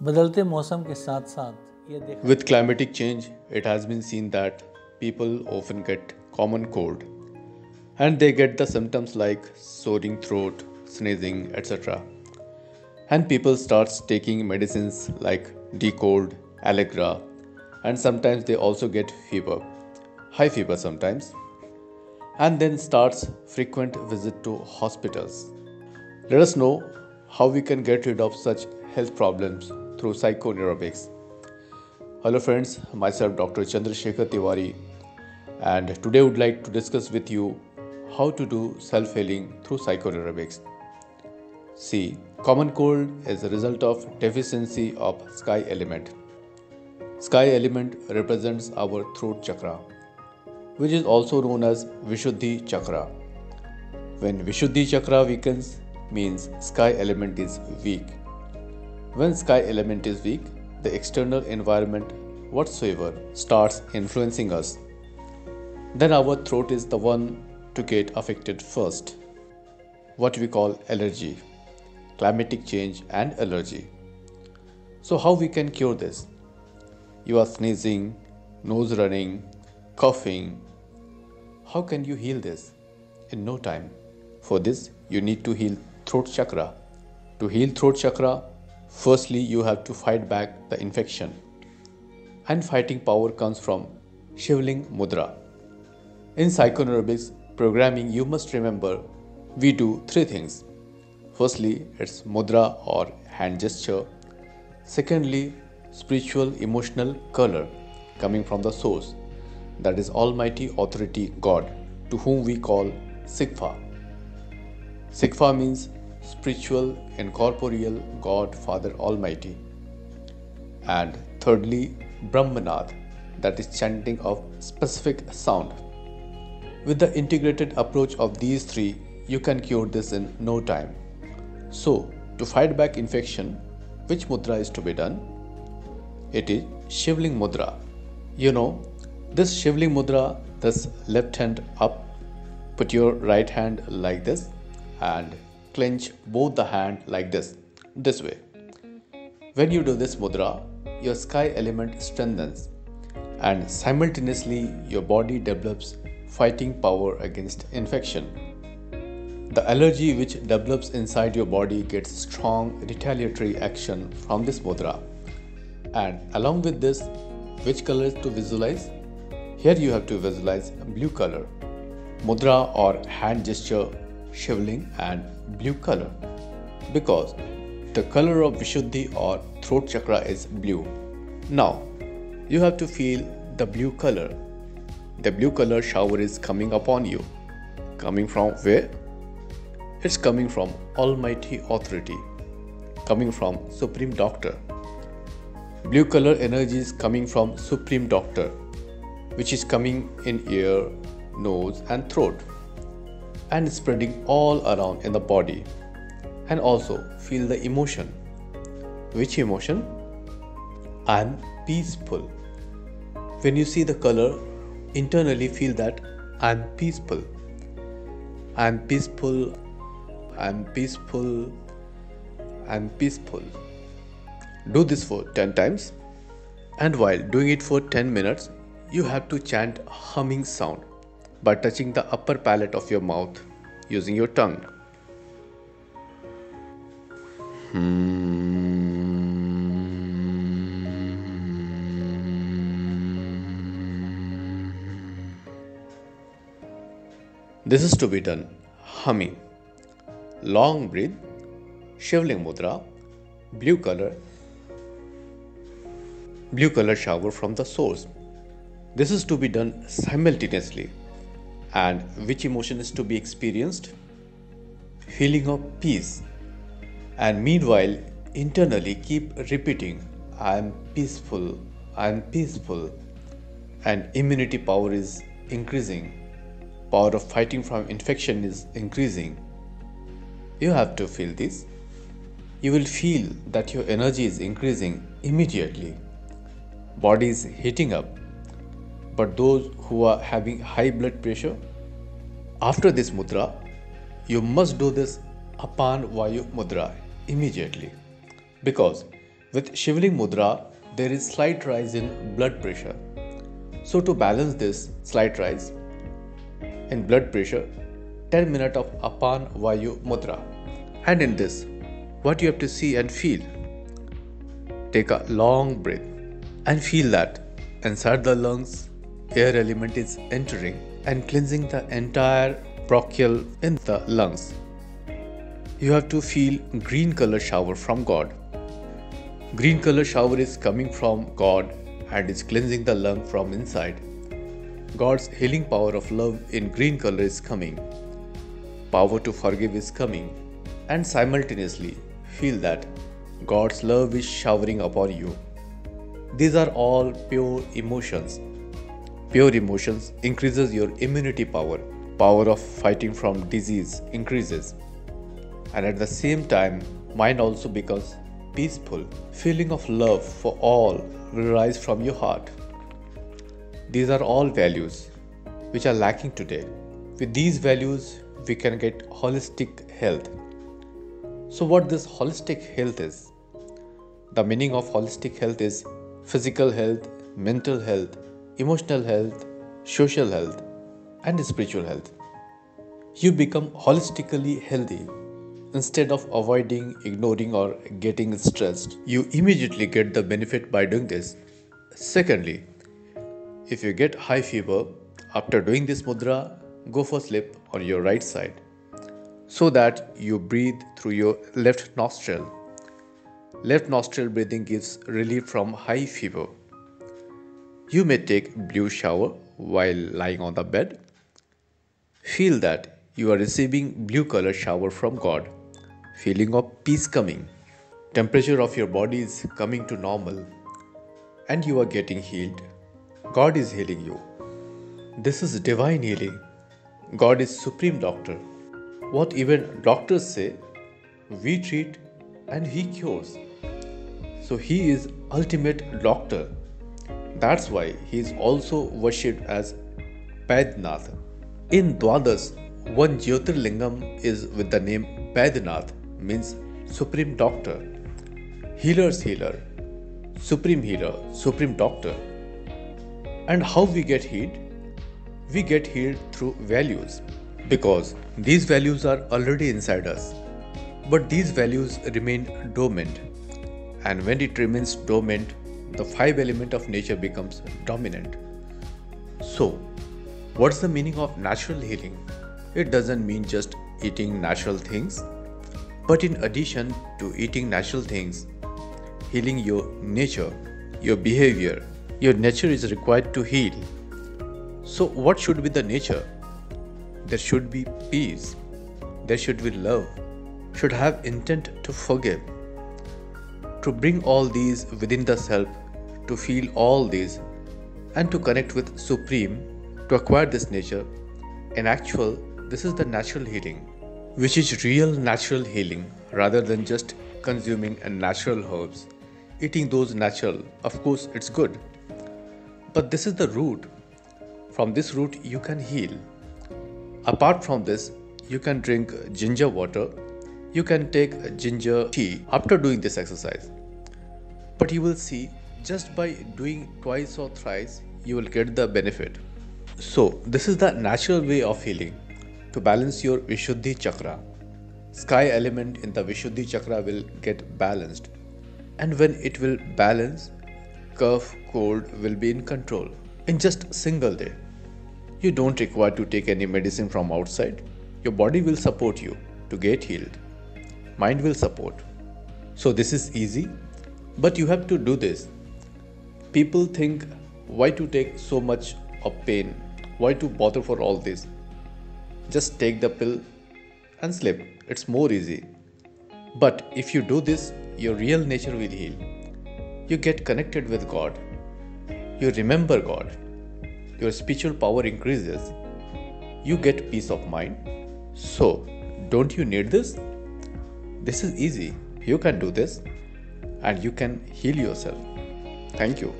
बदलते मौसम के साथ साथ ये देखा With climatic change, it has been seen that people often get common cold and they get the symptoms like sore throat, sneezing, etc. And people starts taking medicines like D-cold, Allegra, and sometimes they also get fever, high fever sometimes, and then starts frequent visit to hospitals. Let us know how we can get rid of such health problems through psychoneurobics. Hello friends, myself Dr. Chandrashekhar Tiwari, and today I would like to discuss with you how to do self-healing through psychoneurobics. See, common cold is a result of deficiency of sky element. Sky element represents our throat chakra, which is also known as Vishuddhi chakra. When Vishuddhi chakra weakens, means sky element is weak. When sky element is weak, the external environment whatsoever starts influencing us. Then our throat is the one to get affected first. What we call allergy, climatic change and allergy. So how we can cure this? You are sneezing, nose running, coughing. How can you heal this? In no time. For this, you need to heal throat chakra. To heal throat chakra, firstly you have to fight back the infection. And fighting power comes from Shivling Mudra. In psychoneurobics programming, you must remember we do three things. Firstly, it's mudra or hand gesture. Secondly, spiritual emotional color coming from the source, that is Almighty Authority God, to whom we call Sikfa. Sikfa means spiritual, incorporeal God, Father Almighty. And thirdly, Brahmanad, that is chanting of specific sound. With the integrated approach of these three, you can cure this in no time. So, to fight back infection, which mudra is to be done? It is Shivling Mudra. You know, this Shivling Mudra, this left hand up, put your right hand like this and clench both the hand like this way. When you do this mudra, your sky element strengthens and simultaneously your body develops fighting power against infection. The allergy which develops inside your body gets strong retaliatory action from this mudra. And along with this, which colors to visualize? Here you have to visualize blue color, mudra or hand gesture, shivling and blue color, because the color of Vishuddhi or throat chakra is blue. Now, you have to feel the blue color. The blue color shower is coming upon you. Coming from where? It's coming from Almighty Authority, coming from Supreme Doctor. Blue color energy is coming from Supreme Doctor, which is coming in ear, nose and throat and spreading all around in the body. And also feel the emotion. Which emotion? I am peaceful. When you see the color, internally feel that I am peaceful. I am peaceful. I am peaceful. I am peaceful. Do this for 10 times. And while doing it for 10 minutes, you have to chant humming sound by touching the upper palate of your mouth using your tongue. This is to be done humming. Long breath, Shivling Mudra, blue color shower from the source. This is to be done simultaneously. And which emotion is to be experienced? Feeling of peace. And meanwhile, internally keep repeating, I am peaceful, I am peaceful. And immunity power is increasing. Power of fighting from infection is increasing. You have to feel this. You will feel that your energy is increasing immediately. Body is heating up. But those who are having high blood pressure, after this mudra, you must do this Apan Vayu Mudra immediately, because With Shivling Mudra, there is slight rise in blood pressure. So to balance this slight rise in blood pressure, 10 minutes of Apan Vayu Mudra. And in this, what you have to see and feel. Take a long breath and feel that inside the lungs, air element is entering and cleansing the entire bronchial in the lungs. You have to feel green color shower from God. Green color shower is coming from God and is cleansing the lung from inside. God's healing power of love in green color is coming. Power to forgive is coming, and simultaneously feel that God's love is showering upon you. These are all pure emotions. Pure emotions increases your immunity power. Power of fighting from disease increases. And at the same time, mind also becomes peaceful. Feeling of love for all will rise from your heart. These are all values which are lacking today. With these values, we can get holistic health. So what this holistic health is? The meaning of holistic health is physical health, mental health, emotional health, social health, and spiritual health. You become holistically healthy. Instead of avoiding, ignoring, or getting stressed, you immediately get the benefit by doing this. Secondly, if you get high fever, after doing this mudra, go for sleep on your right side so that you breathe through your left nostril. Left nostril breathing gives relief from high fever. You may take blue shower while lying on the bed. Feel that you are receiving blue color shower from God. Feeling of peace coming. Temperature of your body is coming to normal and you are getting healed. God is healing you. This is divine healing. God is supreme doctor. What even doctors say, we treat and he cures. So he is ultimate doctor. That's why he is also worshipped as Vaidnath. In Dwadas, one Jyotirlingam is with the name Vaidnath, means supreme doctor, healer's healer, supreme doctor. And how we get healed? We get healed through values, because these values are already inside us. But these values remain dormant, and when it remains dormant, the 5 elements of nature becomes dominant. So, what's the meaning of natural healing? It doesn't mean just eating natural things, but in addition to eating natural things, healing your nature, your behavior. Your nature is required to heal. So what should be the nature? There should be peace. There should be love. Should have intent to forgive. To bring all these within the self, to feel all these, and to connect with Supreme, to acquire this nature. In actual, this is the natural healing, which is real natural healing rather than just consuming natural herbs. Eating those natural, of course, it's good. But this is the root. From this root, you can heal. Apart from this, you can drink ginger water. You can take ginger tea after doing this exercise. But you will see, just by doing twice or thrice, you will get the benefit. So, this is the natural way of healing. To balance your Vishuddhi chakra. Sky element in the Vishuddhi chakra will get balanced. And when it will balance, cough, cold will be in control in just a single day. You don't require to take any medicine from outside. Your body will support you to get healed. Mind will support. So this is easy, but you have to do this. People think, why to take so much of pain? Why to bother for all this? Just take the pill and sleep. It's more easy. But if you do this, your real nature will heal. You get connected with God. You remember God. Your spiritual power increases. You get peace of mind. So, don't you need this? This is easy. You can do this and you can heal yourself. Thank you.